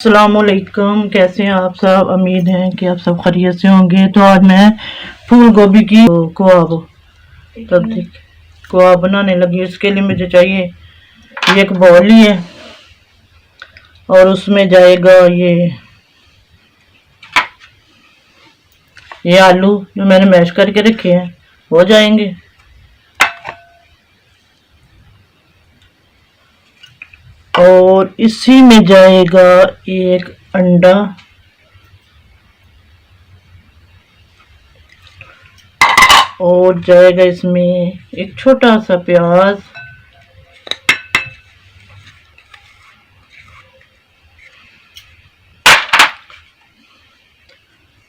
अस्सलामुअलैकुम। कैसे हैं आप सब? उम्मीद है कि आप सब खैरियत से होंगे। तो आज मैं फूल गोभी की कबाब बनाने लगी। इसके लिए मुझे चाहिए एक बाउल ही है और उसमें जाएगा ये आलू जो मैंने मैश करके रखे हैं हो जाएंगे। और इसी में जाएगा एक अंडा और जाएगा इसमें एक छोटा सा प्याज,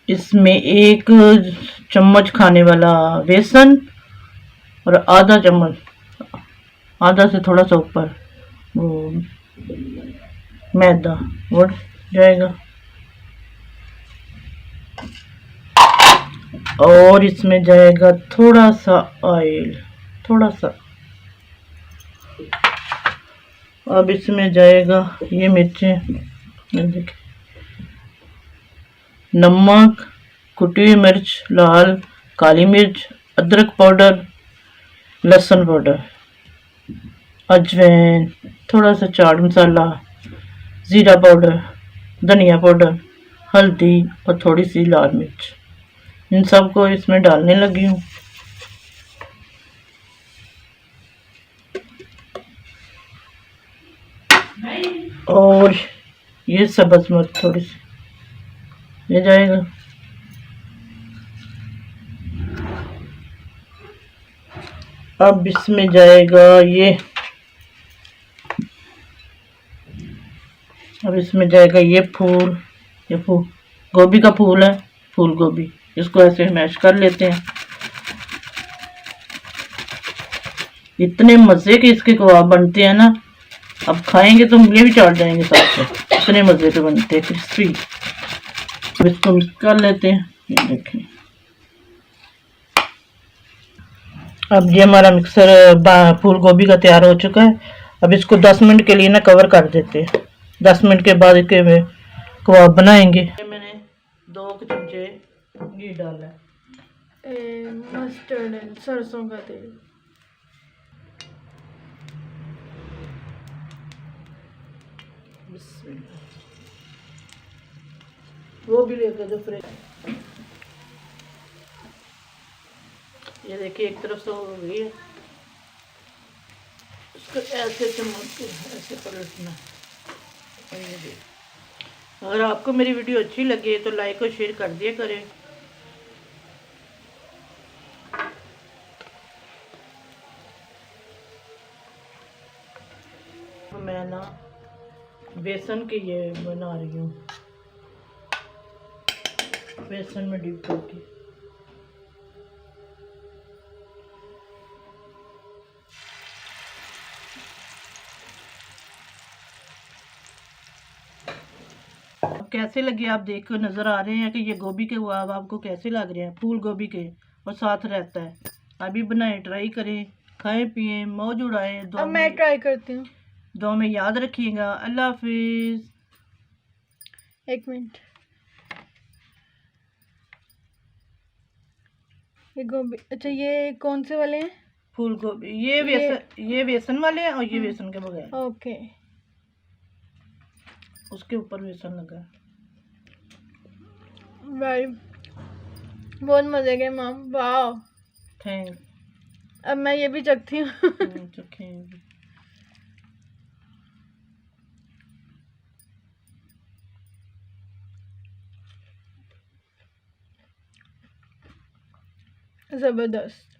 इसमें एक चम्मच खाने वाला बेसन और आधा चम्मच, आधा से थोड़ा सा ऊपर वो मैदा वो जाएगा। और इसमें जाएगा थोड़ा सा ऑयल, थोड़ा सा। अब इसमें जाएगा ये मिर्चें, देखिए, नमक, कुटी हुई मिर्च लाल, काली मिर्च, अदरक पाउडर, लहसुन पाउडर, अजवाइन, थोड़ा सा चाट मसाला, ज़ीरा पाउडर, धनिया पाउडर, हल्दी और थोड़ी सी लाल मिर्च। इन सब को इसमें डालने लगी हूँ। और ये सब्ज़ मिर्च थोड़ी सी ये जाएगा। अब इसमें जाएगा ये फूल, गोभी का फूल है, फूल गोभी। इसको ऐसे मैश कर लेते हैं। इतने मज़े के इसके कबाब बनते हैं ना, अब खाएंगे तो उंगलियां भी चाट जाएंगे साथ में, इतने मज़े के बनते हैं, क्रिस्पी। अब इसको मिक्स कर लेते हैं। ये देखें, अब ये हमारा मिक्सर फूल गोभी का तैयार हो चुका है। अब इसको 10 मिनट के लिए ना कवर कर देते हैं। 10 मिनट के बाद इसके कबाब बनाएंगे। मैंने 2 चमचे घी डाला है, मस्टर्ड एंड सरसों का तेल। वो भी लेकर जो फ्रेश। ये देखिए एक तरफ से हो गई है, इसको ऐसे चम्मच के ऐसे पलटना। अगर आपको मेरी वीडियो अच्छी लगे तो लाइक और शेयर कर दिया करें। मैं ना बेसन के ये बना रही हूँ, बेसन में डिप करके। कैसे लगे आप देख कर नज़र आ रहे हैं कि ये गोभी के कबाब आपको कैसे लग रहे हैं, फूल गोभी के और साथ रहता है। अभी बनाएं, ट्राई करें, खाएं पिएं, मौज उड़ाएं। अब मैं ट्राई करती हूँ। दुआ में याद रखिएगा। अल्लाह हाफिज़। 1 मिनट। ये गोभी, अच्छा ये कौन से वाले हैं? फूल गोभी। ये बेसन वाले हैं और ये बेसन के बगैर। ओके, उसके ऊपर बेसन लगा। बहुत मजे के माम, वाह, थैंक। अब मैं ये भी चखती हूँ। जबरदस्त।